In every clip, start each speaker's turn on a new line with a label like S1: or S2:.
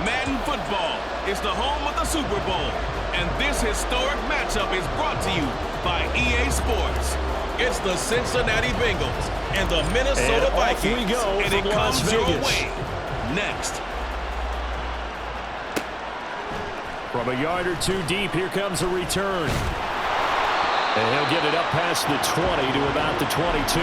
S1: Madden football is the home of the Super Bowl, and this historic matchup is brought to you by EA Sports. It's the Cincinnati Bengals and the Minnesota Vikings, and it comes your way next.
S2: From a yard or two deep, here comes a return. And he'll get it up past the 20 to about the 22.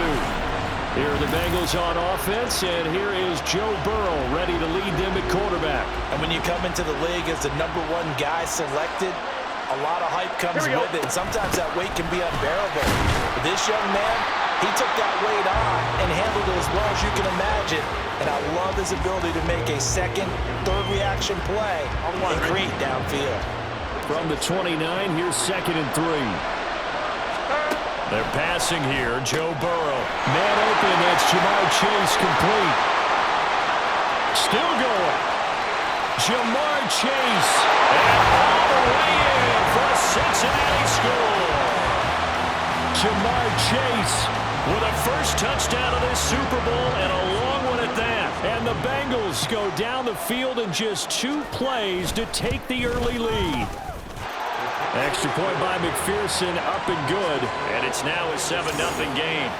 S2: Here are the Bengals on offense, and here is Joe Burrow ready to lead them at quarterback.
S3: And when you come into the league as the #1 guy selected, a lot of hype comes with it, and sometimes that weight can be unbearable. But this young man, he took that weight on and handled it as well as you can imagine. And I love his ability to make a second, third reaction play and create downfield.
S2: From the 29, here's 2nd and 3. They're passing here. Joe Burrow. Man open. That's Jamar Chase complete. Still going. Jamar Chase. And all the way in for a Cincinnati score. Jamar Chase with a first touchdown of this Super Bowl and a long one at that. And the Bengals go down the field in just 2 plays to take the early lead. Extra point by McPherson, up and good, and it's now a 7-0 game.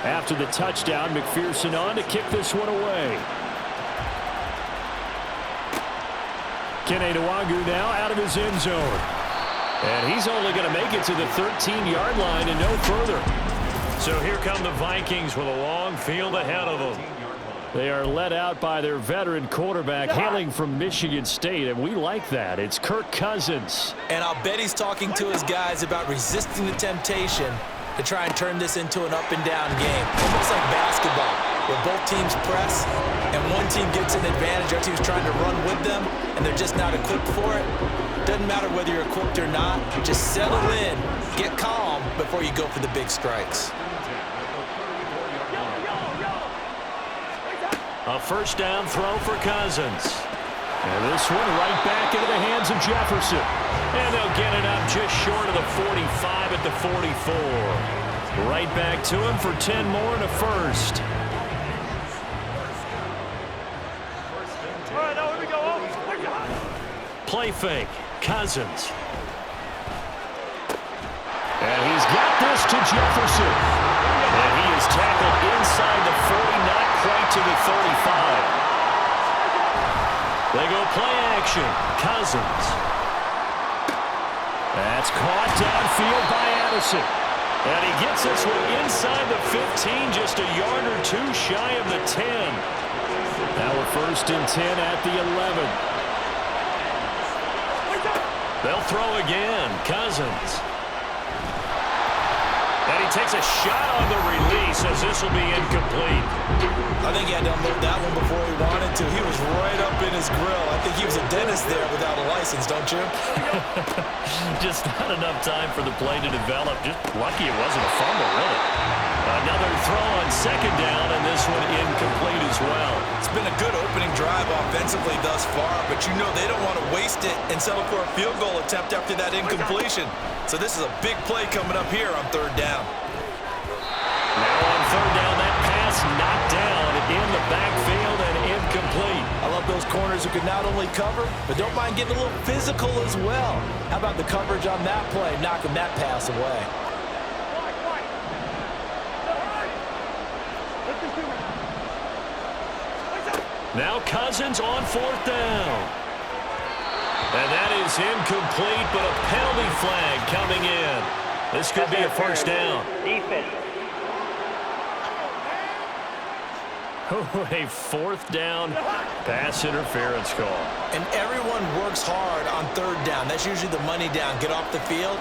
S2: After the touchdown, McPherson on to kick this one away. Kene Nwangu now out of his end zone. And he's only going to make it to the 13-yard line and no further. So here come the Vikings with a long field ahead of them. They are led out by their veteran quarterback hailing from Michigan State, and we like that. It's Kirk Cousins.
S3: And I'll bet he's talking to his guys about resisting the temptation to try and turn this into an up-and-down game. Almost like basketball, where both teams press, and one team gets an advantage, our team's trying to run with them, and they're just not equipped for it. Doesn't matter whether you're equipped or not. Just settle in, get calm before you go for the big strikes.
S2: A first down throw for Cousins. And this one right back into the hands of Jefferson. And they'll get it up just short of the 45 at the 44. Right back to him for 10 more and a first.
S4: All right, now here we go.
S2: Play fake. Cousins. And he's got this to Jefferson. And he is tackled inside the 40, not quite to the 35. They go play action. Cousins. That's caught downfield by Addison. And he gets this one inside the 15, just a yard or two shy of the 10. Now a 1st and 10 at the 11. They'll throw again. Cousins. And he takes a shot on the release as this will be incomplete.
S3: I think he had to unload that one before he wanted to. He was right up in his grill. I think he was a dentist there without a license, don't you?
S2: Just not enough time for the play to develop. Just lucky it wasn't a fumble, really. Another throw on 2nd down, and this one incomplete as well.
S3: It's been a good opening drive offensively thus far, but you know they don't want to waste it and settle for a field goal attempt after that incompletion. So this is a big play coming up here on 3rd down.
S2: Now on 3rd down, that pass knocked down in the backfield and incomplete.
S3: I love those corners who can not only cover, but don't mind getting a little physical as well. How about the coverage on that play, knocking that pass away?
S2: Now Cousins on 4th down. And that is incomplete, but a penalty flag coming in. This could be a first down.
S4: Defense.
S2: Oh, a 4th down pass interference call.
S3: And everyone works hard on 3rd down. That's usually the money down. Get off the field.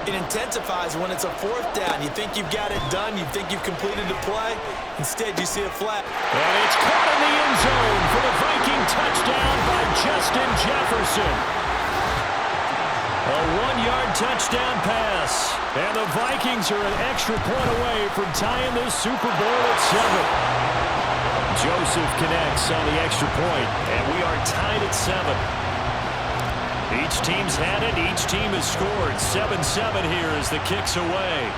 S3: It intensifies when it's a 4th down. You think you've got it done. You think you've completed the play. Instead, you see a flat.
S2: And it's caught in the end zone for the Viking touchdown by Justin Jefferson. A 1-yard touchdown pass. And the Vikings are an extra point away from tying this Super Bowl at 7. Joseph connects on the extra point, and we are tied at 7. Each team's had it. Each team has scored. 7-7 here as the kick's away.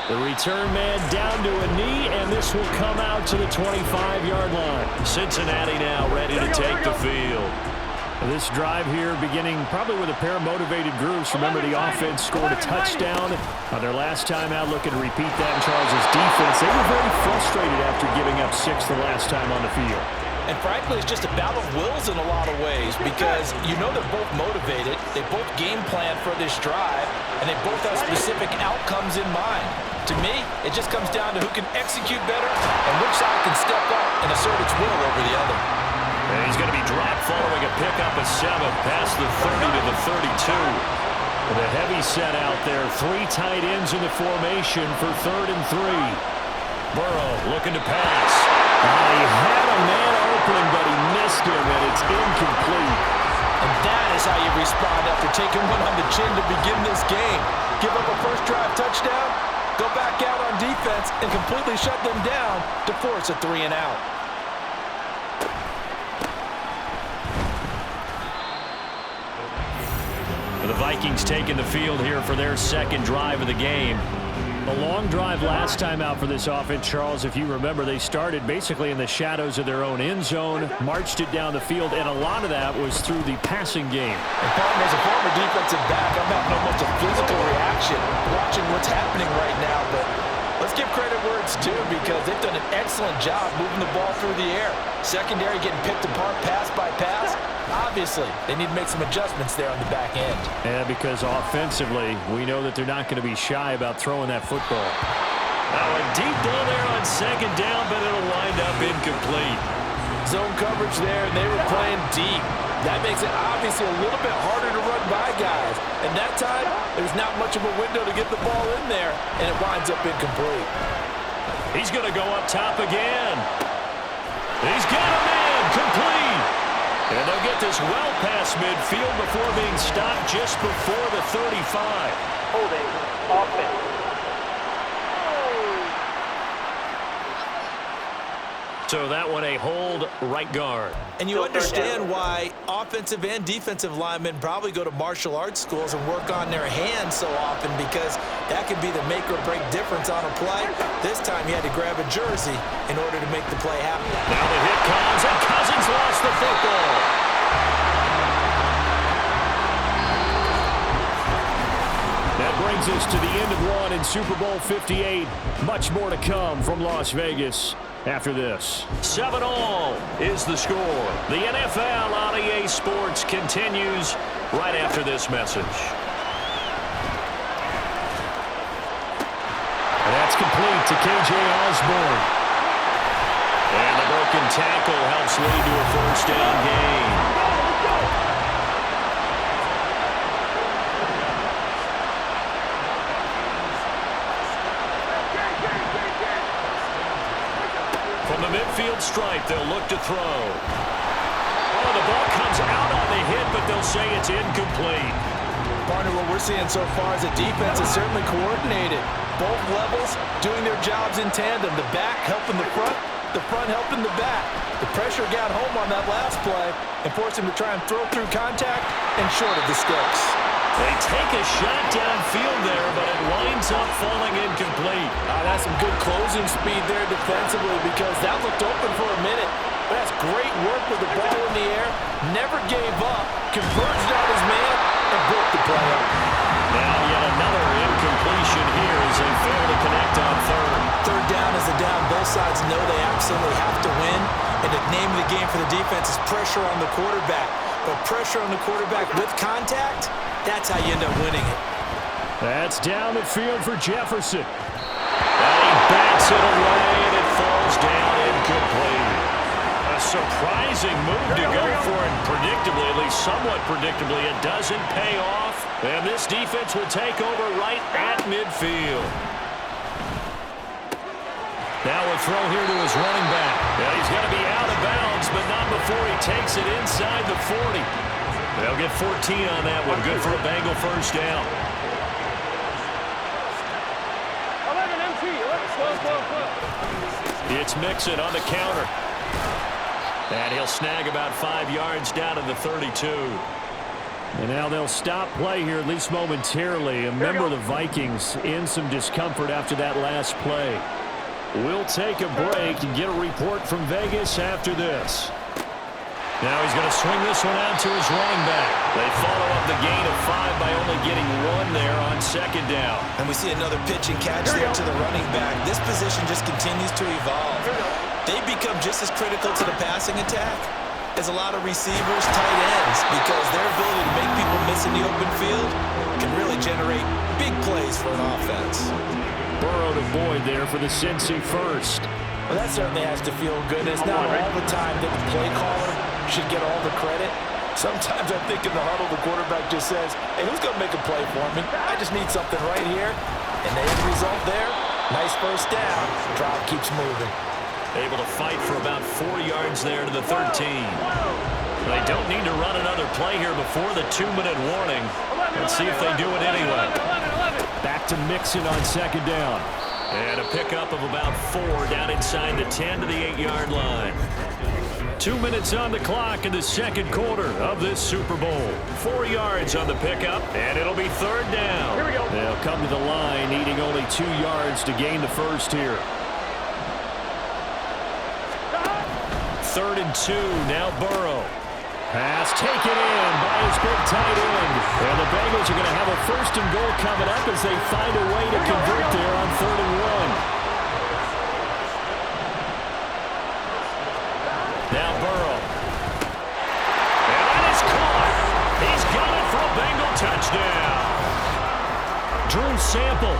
S2: The return man down to a knee, and this will come out to the 25-yard line. Cincinnati now ready to take the field. This drive here beginning probably with a pair of motivated groups. Remember, the offense scored a touchdown on their last time out, looking to repeat that in Charles' defense. They were very frustrated after giving up 6 the last time on the field.
S3: And frankly, it's just a battle of wills in a lot of ways because you know they're both motivated, they both game plan for this drive, and they both have specific outcomes in mind. To me, it just comes down to who can execute better and which side can step up and assert its will over the other.
S2: And he's going to be dropped following a pickup of 7 past the 30 to the 32. With a heavy set out there, 3 tight ends in the formation for 3rd and 3. Burrow looking to pass. He had a man open, but he missed him, and it's incomplete.
S3: And that is how you respond after taking one on the chin to begin this game. Give up a first drive touchdown, go back out on defense, and completely shut them down to force a 3 and out.
S2: The Vikings taking the field here for their second drive of the game. A long drive last time out for this offense, Charles. If you remember, they started basically in the shadows of their own end zone, marched it down the field, and a lot of that was through the passing game.
S3: And partner, as a former defensive back, I'm having almost a physical reaction watching what's happening right now. But let's give credit where it's due because they've done an excellent job moving the ball through the air. Secondary getting picked apart pass by pass. Obviously, they need to make some adjustments there on the back end.
S2: Yeah, because offensively, we know that they're not going to be shy about throwing that football. Now a deep ball there on 2nd down, but it'll wind up incomplete.
S3: Zone coverage there, and they were playing deep. That makes it obviously a little bit harder to run by guys. And that time, there's not much of a window to get the ball in there, and it winds up incomplete.
S2: He's going to go up top again. He's got him in, complete. And they'll get this well past midfield before being stopped just before the 35.
S4: Holding offense.
S2: So that one a hold right guard.
S3: And you understand why offensive and defensive linemen probably go to martial arts schools and work on their hands so often because that could be the make or break difference on a play. This time he had to grab a jersey in order to make the play happen.
S2: Now the hit comes and Cousins lost the football. That brings us to the end of one in Super Bowl 58. Much more to come from Las Vegas after this. 7-all is the score. The NFL on EA Sports continues right after this message. And that's complete to K.J. Osborne. And the broken tackle helps lead to a first down gain. From the midfield stripe, they'll look to throw. Oh, the ball comes out on the hit, but they'll say it's incomplete.
S3: Partner, what we're seeing so far is the defense is certainly coordinated. Both levels doing their jobs in tandem. The back helping the front helping the back. The pressure got home on that last play and forced him to try and throw through contact and short of the sticks.
S2: They take a shot downfield there, but it winds up falling incomplete.
S3: That's some good closing speed there defensively because that looked open for a minute. But that's great work with the ball in the air. Never gave up. Converged on his man and broke the play up.
S2: Now yet another incompletion here as they fail to connect on 3rd.
S3: 3rd down is a down. Both sides know they absolutely have to win. And the name of the game for the defense is pressure on the quarterback. But pressure on the quarterback with contact, that's how you end up winning it.
S2: That's down the field for Jefferson. And he backs it away, and it falls down incomplete. A surprising move to go for it predictably, at least somewhat predictably. It doesn't pay off, and this defense will take over right at midfield. Now a throw here to his running back. Yeah, he's going to be out of bounds, but not before he takes it inside the 40. They'll get 14 on that one. Good for a Bengal first down.
S4: 11 MT.
S2: It's Mixon on the counter. And he'll snag about 5 yards down to the 32. And now they'll stop play here, at least momentarily. A member of the Vikings in some discomfort after that last play. We'll take a break and get a report from Vegas after this. Now he's going to swing this one out to his running back. They follow up the gain of 5 by only getting 1 there on second down.
S3: And we see another pitch and catch there to the running back. This position just continues to evolve. They become just as critical to the passing attack as a lot of receivers, tight ends, because their ability to make people miss in the open field can really generate big plays for an offense.
S2: Burrow to Boyd there for the Cincy first.
S3: Well, that certainly has to feel good. It's not all the time that the play caller should get all the credit. Sometimes I think in the huddle, the quarterback just says, hey, who's going to make a play for me? I just need something right here. And the end result there, nice first down. Drive keeps moving.
S2: Able to fight for about 4 yards there to the 13. They don't need to run another play here before the 2-minute warning. Let's see if they do it anyway. Back to Mixon on second down. And a pickup of about 4 down inside the 10 to the 8-yard line. 2 minutes on the clock in the second quarter of this Super Bowl. 4 yards on the pickup, and it'll be third down.
S4: Here we go.
S2: They'll come to the line, needing only 2 yards to gain the first here. 3rd and 2, now Burrow. Pass taken in by his big tight end. And the Bengals are going to have a 1st and goal coming up as they find a way to convert there on 3rd and 1. Now Burrow. And that is caught. He's got it for a Bengal touchdown. Drew Sample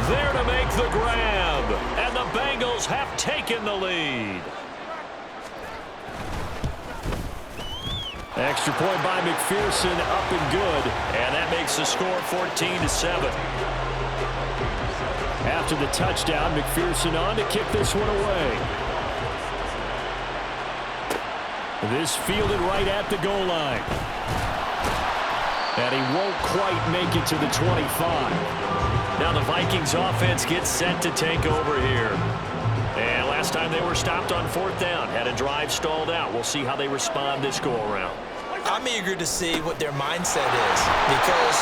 S2: there to make the grab. And the Bengals have taken the lead. Extra point by McPherson, up and good. And that makes the score 14-7. After the touchdown, McPherson on to kick this one away. This fielded right at the goal line. And he won't quite make it to the 25. Now the Vikings offense gets set to take over here. And last time they were stopped on 4th down, had a drive stalled out. We'll see how they respond this go-around.
S3: I'm eager to see what their mindset is, because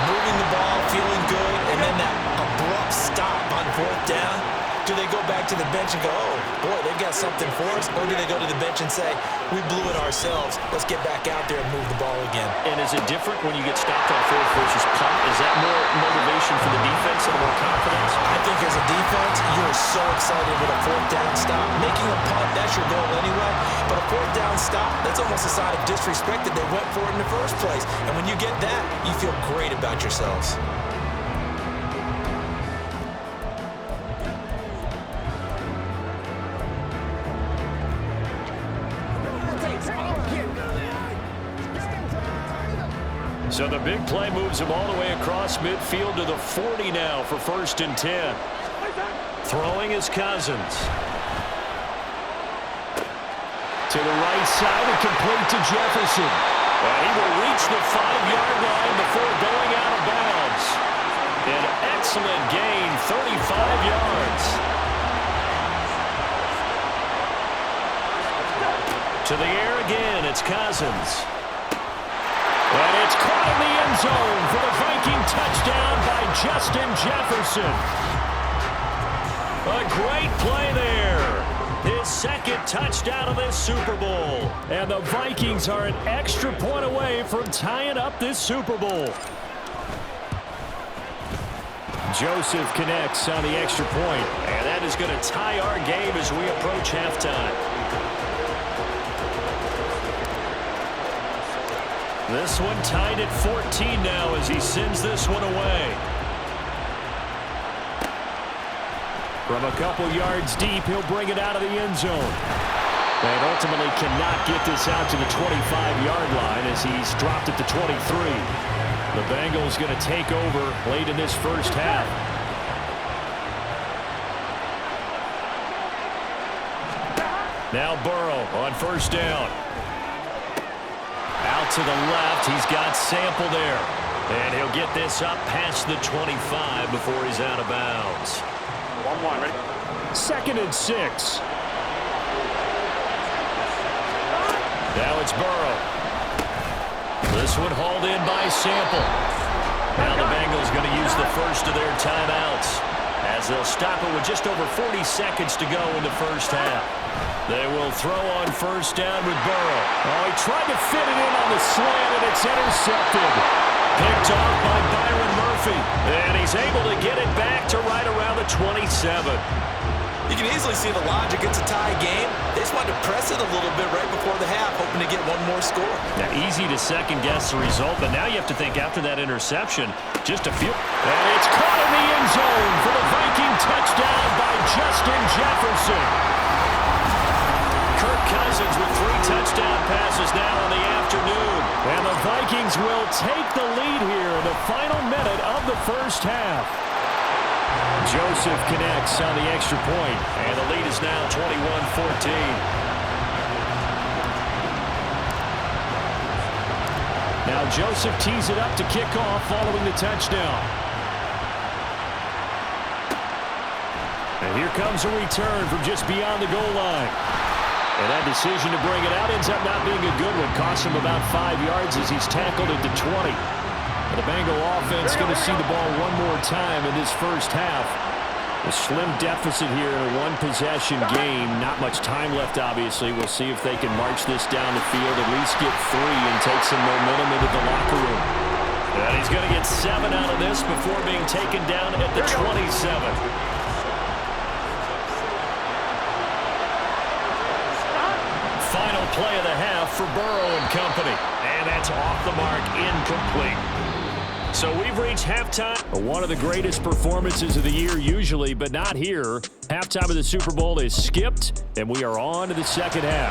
S3: moving the ball, feeling good, and then that abrupt stop on 4th down, do they go back to the bench and go, oh, boy, they've got something for us? Or do they go to the bench and say, we blew it ourselves, let's get back out there and move the ball again?
S2: And is it different when you get stopped on 4th versus punt? Is that more motivation for the defense and more confidence?
S3: I think as a defense, you're so excited with a 4th down stop. Making a punt, that's your goal anyway. But a 4th down stop, that's almost a sign of disrespect that they went for it in the first place. And when you get that, you feel great about yourselves.
S2: So the big play moves him all the way across midfield to the 40 now for 1st and 10. Throwing is Cousins. To the right side and complete to Jefferson. And he will reach the 5-yard line before going out of bounds. An excellent gain, 35 yards. To the air again, it's Cousins. And it's caught in the end zone for the Viking touchdown by Justin Jefferson. A great play there. His 2nd touchdown of this Super Bowl. And the Vikings are an extra point away from tying up this Super Bowl. Joseph connects on the extra point. And that is going to tie our game as we approach halftime. This one tied at 14 now as he sends this one away. From a couple yards deep, he'll bring it out of the end zone. And ultimately cannot get this out to the 25-yard line as he's dropped it to 23. The Bengals going to take over late in this first half. Now Burrow on 1st down. Out to the left, he's got Sample there. And he'll get this up past the 25 before he's out of bounds.
S4: 1-1, ready?
S2: 2nd and 6. Now it's Burrow. This one hauled in by Sample. Now the Bengals going to use the first of their timeouts as they'll stop it with just over 40 seconds to go in the first half. They will throw on first down with Burrow. Oh, he tried to fit it in on the slant, and it's intercepted. Picked off by Byron Murphy. And he's able to get it back to right around the 27.
S3: You can easily see the logic. It's a tie game. They just wanted to press it a little bit right before the half, hoping to get one more score.
S2: Now, easy to second-guess the result, but now you have to think after that interception, just a few. And it's caught in the end zone for the Viking touchdown by Justin Jefferson. Kirk Cousins with 3 touchdown passes now in the afternoon. And the Vikings will take the lead here in the final minute of the first half. Joseph connects on the extra point, and the lead is now 21-14. Now Joseph tees it up to kick off following the touchdown. And here comes a return from just beyond the goal line. And that decision to bring it out ends up not being a good one. Costs him about 5 yards as he's tackled it to 20. And the Bengal offense going to see the ball one more time in this first half. A slim deficit here in a one-possession game. Not much time left, obviously. We'll see if they can march this down the field, at least get 3 and take some momentum into the locker room. And he's going to get 7 out of this before being taken down at the 27. Final play of the half for Burrow and company. And that's off the mark, incomplete. So we've reached halftime. One of the greatest performances of the year usually, but not here. Halftime of the Super Bowl is skipped, and we are on to the second half.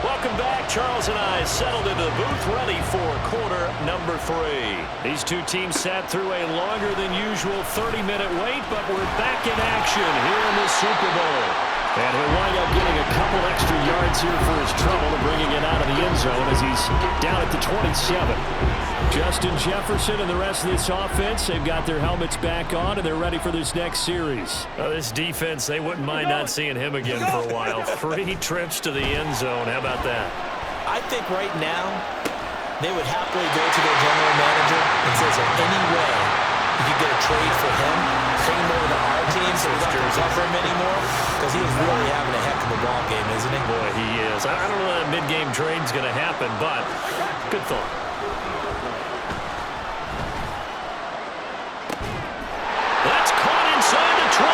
S2: Welcome back. Charles and I settled into the booth ready for quarter number 3. These two teams sat through a longer than usual 30-minute wait, but we're back in action here in the Super Bowl. And he'll wind up getting a couple extra yards here for his trouble and bringing it out of the end zone as he's down at the 27. Justin Jefferson and the rest of this offense, they've got their helmets back on, and they're ready for this next series. This defense, they wouldn't mind not seeing him again for a while. 3 trips to the end zone. How about that?
S3: I think right now they would happily go to their general manager and say, is there any way you could get a trade for him, bring him over to our team so we don't have to cover him anymore? Because he is really having a heck of a ball game, isn't he?
S2: Boy, he is. I don't know that mid-game trade's going to happen, but good thought. That's caught inside the 20.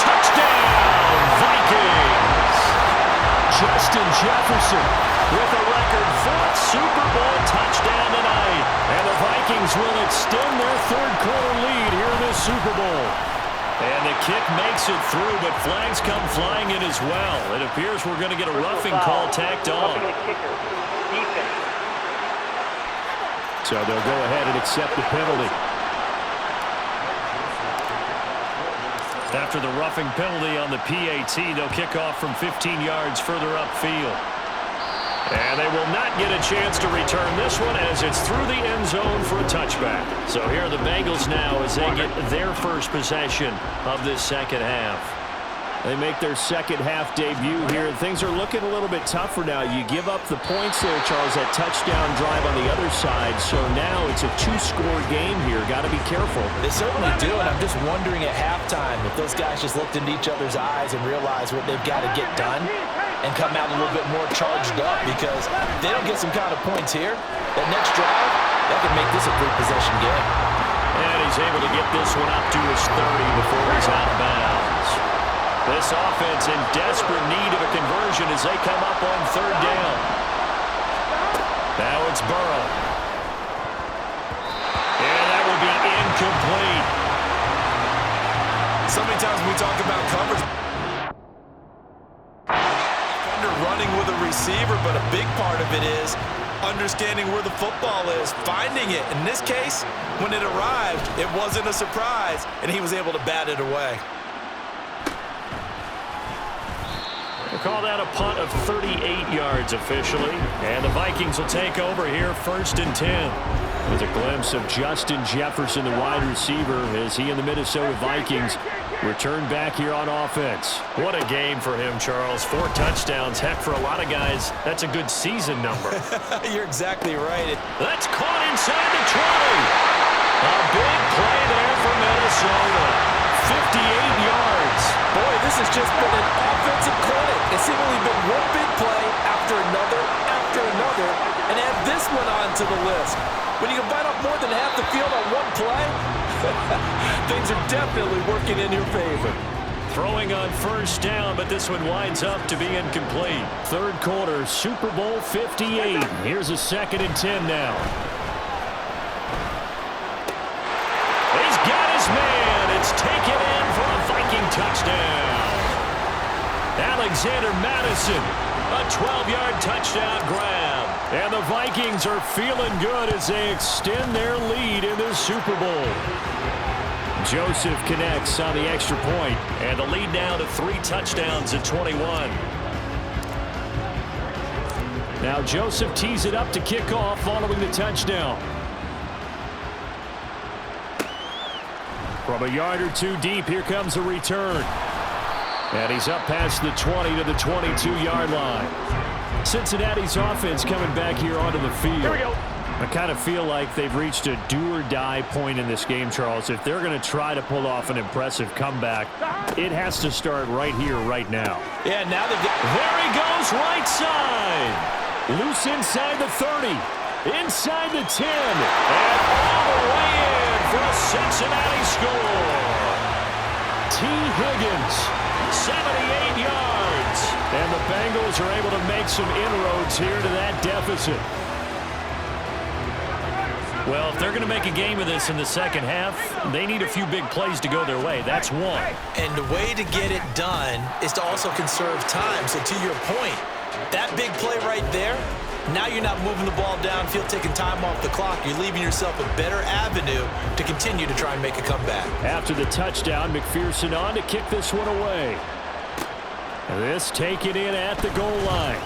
S2: Touchdown, Vikings! Justin Jefferson with a record 4th Super Bowl touchdown tonight. And the Vikings will extend their third-quarter lead here in this Super Bowl. And the kick makes it through, but flags come flying in as well. It appears we're going to get a roughing call tacked on. So they'll go ahead and accept the penalty. After the roughing penalty on the PAT, they'll kick off from 15 yards further upfield. And they will not get a chance to return this one as it's through the end zone for a touchback. So here are the Bengals now as they get their first possession of this second half. They make their second half debut here. Things are looking a little bit tougher now. You give up the points there, Charles, that touchdown drive on the other side. So now it's a 2-score game here. Got to be careful.
S3: They certainly do, and I'm just wondering at halftime if those guys just looked into each other's eyes and realized what they've got to get done and come out a little bit more charged up, because if they don't get some kind of points here, that next drive, that could make this a 3-possession game.
S2: And he's able to get this one up to his 30 before he's out of bounds. This offense in desperate need of a conversion as they come up on 3rd down. Now it's Burrow. And that will be incomplete.
S3: So many times we talk about coverage. Running with a receiver, but a big part of it is understanding where the football is, finding it. In this case, when it arrived, it wasn't a surprise, and he was able to bat it away.
S2: We'll call that a punt of 38 yards officially, and the Vikings will take over here 1st and 10. With a glimpse of Justin Jefferson, the wide receiver, as he and the Minnesota Vikings return back here on offense.
S5: What a game for him, Charles. 4 touchdowns. Heck, for a lot of guys, that's a good season number.
S3: You're exactly right.
S2: That's caught inside the 20. A big play there for Minnesota. 58 yards.
S3: Boy, this has just been an offensive clinic. It's seemingly been one big play after another, and add this one onto the list. When you can bite off more than half the field on one play, things are definitely working in your favor.
S2: Throwing on first down, but this one winds up to be incomplete. Third quarter, Super Bowl 58. Here's a 2nd and 10 now. He's got his man. It's taken in for a Viking touchdown. Alexander Madison, a 12-yard touchdown grab. And the Vikings are feeling good as they extend their lead in the Super Bowl. Joseph connects on the extra point, and the lead now to 3 touchdowns at 21. Now Joseph tees it up to kick off following the touchdown. From a yard or 2 deep, here comes a return. And he's up past the 20 to the 22-yard line. Cincinnati's offense coming back here onto the field.
S4: Here we go.
S2: I kind of feel like they've reached a do-or-die point in this game, Charles. If they're going to try to pull off an impressive comeback, it has to start right here, right now.
S3: Yeah, now that
S2: there he goes, right side. Loose inside the 30, inside the 10, and all the way in for a Cincinnati score. T. Higgins, 78 yards. And the Bengals are able to make some inroads here to that deficit. Well, if they're going to make a game of this in the second half, they need a few big plays to go their way. That's one.
S3: And the way to get it done is to also conserve time. So to your point, that big play right there, now you're not moving the ball downfield, taking time off the clock. You're leaving yourself a better avenue to continue to try and make a comeback.
S2: After the touchdown, McPherson on to kick this one away. This taken in at the goal line.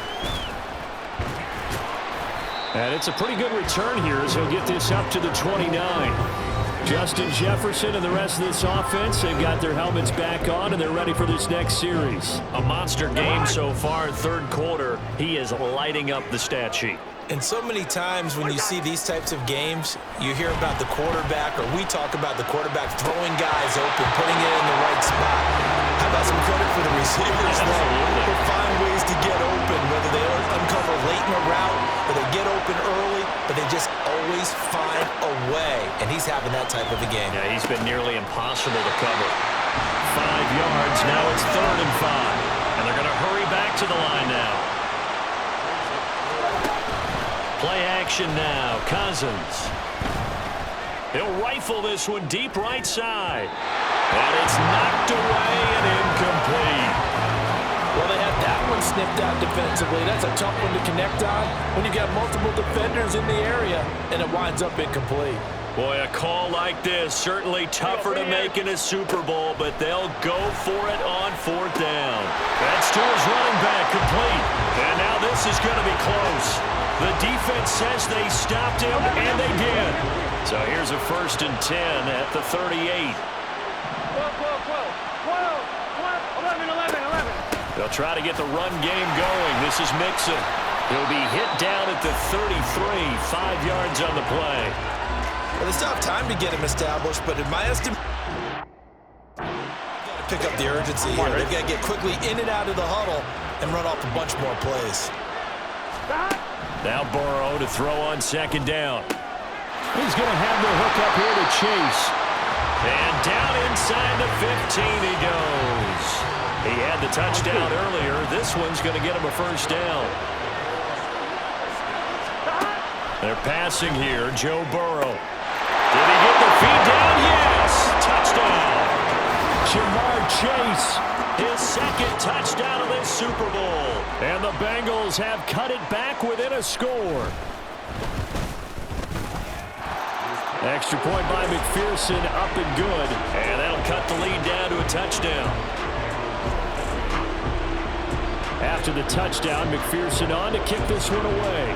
S2: And it's a pretty good return here as he'll get this up to the 29. Justin Jefferson and the rest of this offense, they've got their helmets back on and they're ready for this next series.
S5: A monster game so far. Third quarter, he is lighting up the stat sheet.
S3: And so many times when you see these types of games, you hear about the quarterback, or we talk about the quarterback throwing guys open, putting it in the right spot. How about some credit for the receivers? They find ways to get open, whether they uncover late in a route or they get open early, but they just always find a way. And he's having that type of a game.
S5: Yeah, he's been nearly impossible to cover.
S2: 5 yards, now it's 3rd and 5.
S5: And they're going to hurry back to the line now.
S2: Play action now, Cousins. He'll rifle this one deep right side. And it's knocked away and incomplete.
S3: Well, they had that one sniffed out defensively. That's a tough one to connect on when you got multiple defenders in the area, and it winds up incomplete.
S2: Boy, a call like this, certainly tougher to make in a Super Bowl, but they'll go for it on 4th down. That's to his running back, complete. And now this is going to be close. The defense says they stopped him, and they did. So here's a 1st and 10 at the 38.
S4: 11.
S2: They'll try to get the run game going. This is Mixon. He'll be hit down at the 33, 5 yards on the play.
S3: Well, they still have time to get him established, but in my estimation, got to pick up the urgency here. They've got to get quickly in and out of the huddle and run off a bunch more plays.
S2: Now Burrow to throw on 2nd down. He's going to have the hook up here to Chase. And down inside the 15 he goes. He had the touchdown earlier. This one's going to get him a 1st down. They're passing here. Joe Burrow. Did he get the feet down? Yes. Touchdown. Jamar Chase. His 2nd touchdown of this Super Bowl. And the Bengals have cut it back within a score. Extra point by McPherson, up and good. And that'll cut the lead down to a touchdown. After the touchdown, McPherson on to kick this one away.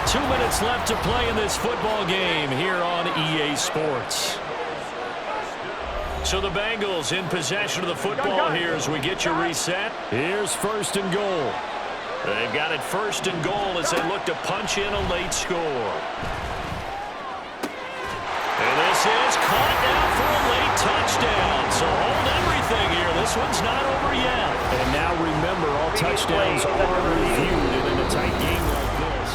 S2: 2 minutes left to play in this football game here on EA Sports. So the Bengals in possession of the football here as we get you reset. Here's first and goal. They've got it first and goal as they look to punch in a late score. And this is caught now for a late touchdown. So hold everything here. This one's not over yet. And now remember, all touchdowns are reviewed in a tight game like this.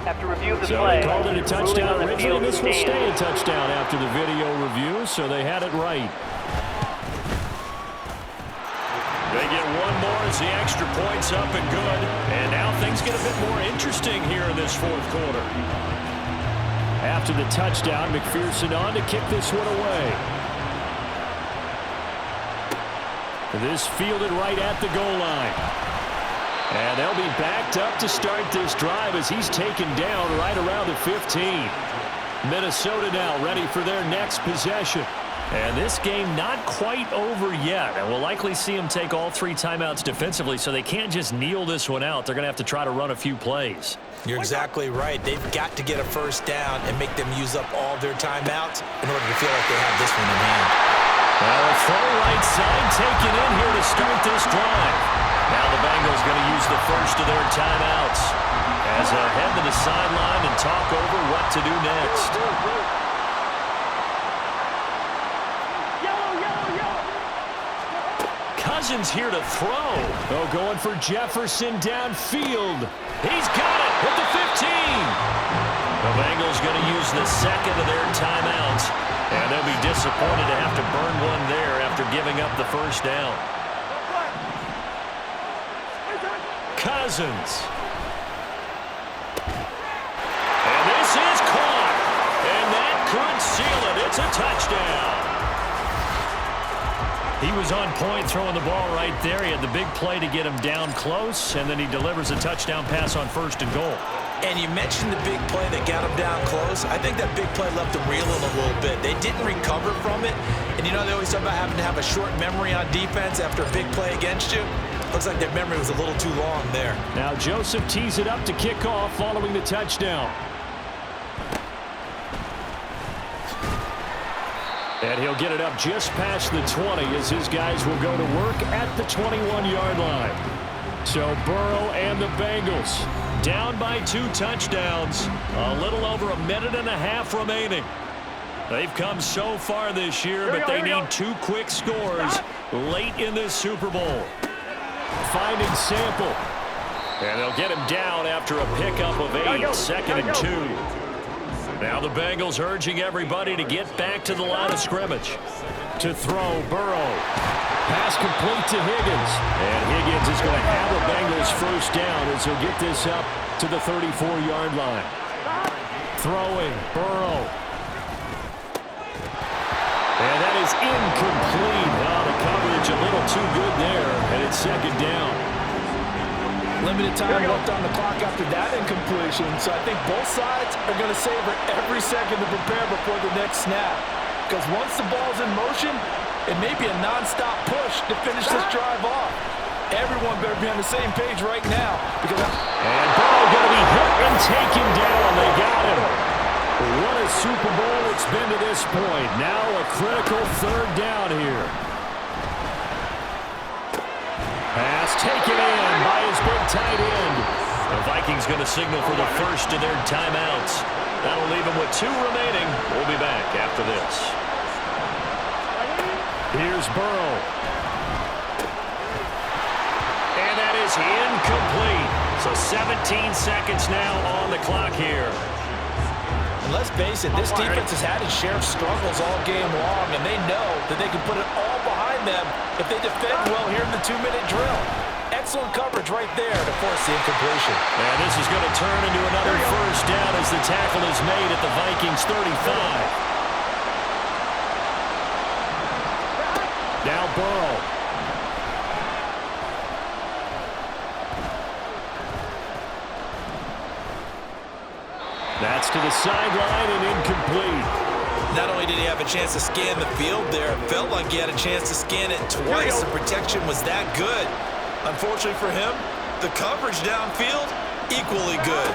S4: After review of the
S2: So
S4: play,
S2: they called it a touchdown
S4: ruling on the
S2: originally.
S4: field
S2: This will stay a
S4: stands.
S2: touchdown after the video review, so they had it right. They get one more as the extra point's up and good. And now things get a bit more interesting here in this fourth quarter. After the touchdown, McPherson on to kick this one away. This fielded right at the goal line. And they'll be backed up to start this drive as he's taken down right around the 15. Minnesota now ready for their next possession. And this game not quite over yet. And we'll likely see them take all 3 timeouts defensively, so they can't just kneel this one out. They're going to have to try to run a few plays.
S3: You're exactly right. They've got to get a first down and make them use up all their timeouts in order to feel like they have this one in hand.
S2: Well, a throw right side taken in here to start this drive. Now the Bengals going to use the first of their timeouts as they head to the sideline and talk over what to do next. Cousins here to throw. Oh, going for Jefferson downfield. He's got it at the 15. The Bengals going to use the second of their timeouts, and they'll be disappointed to have to burn one there after giving up the first down. Cousins. And this is caught. And that could seal it. It's a touchdown. He was on point throwing the ball right there. He had the big play to get him down close, and then he delivers a touchdown pass on first and goal.
S3: And you mentioned the big play that got him down close. I think that big play left him reeling a little bit. They didn't recover from it. And you know, they always talk about having to have a short memory on defense after a big play against you. Looks like their memory was a little too long there.
S2: Now Joseph tees it up to kick off following the touchdown. And he'll get it up just past the 20 as his guys will go to work at the 21-yard line. So Burrow and the Bengals down by 2 touchdowns. A little over a minute and a half remaining. They've come so far this year, but they need 2 quick scores late in this Super Bowl. Finding Sample. And they'll get him down after a pickup of 8, second and 2. Now the Bengals urging everybody to get back to the line of scrimmage. To throw, Burrow. Pass complete to Higgins. And Higgins is going to have a Bengals first down as he'll get this up to the 34-yard line. Throwing, Burrow. And that is incomplete. Now the coverage a little too good there, and it's second down.
S6: Limited time left on the clock after that incompletion, so I think both sides are going to savor every second to prepare before the next snap. Because once the ball's in motion, it may be a non-stop push to finish this drive off. Everyone better be on the same page right now.
S2: And Burrow going to be hit and taken down. They got him. What a Super Bowl it's been to this point. Now a critical third down here. Pass taken in by his big tight end. The Vikings going to signal for the first of their timeouts. That'll leave them with 2 remaining. We'll be back after this. Here's Burrow. And that is incomplete. So 17 seconds now on the clock here.
S6: And let's face it, this defense has had its share of struggles all game long, and they know that they can put it all behind them if they defend well here in the 2-minute drill. Excellent coverage right there to force the incompletion.
S2: And this is going to turn into another first down as the tackle is made at the Vikings 35. Now Burrow. That's to the sideline and incomplete.
S3: Not only did he have a chance to scan the field there, it felt like he had a chance to scan it twice. The protection was that good. Unfortunately for him, the coverage downfield, equally good.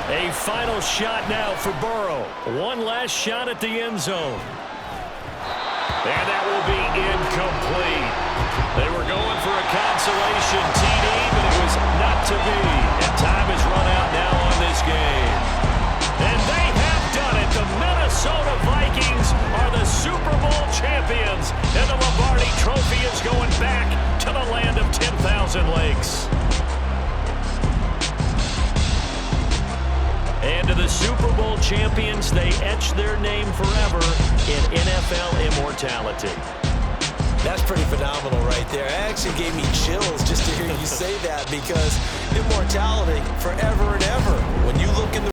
S2: A final shot now for Burrow. One last shot at the end zone. And that will be incomplete. They were going for a consolation TD, but it was not to be. And time has run out now on this game. And they have done it. The Minnesota Vikings are the Super Bowl champions. And the Lombardi Trophy is going back to the land of 10,000 lakes. And to the Super Bowl champions, they etch their name forever in NFL immortality.
S3: That's pretty phenomenal right there. It actually gave me chills just to hear you say that, because immortality forever and ever. When you look in the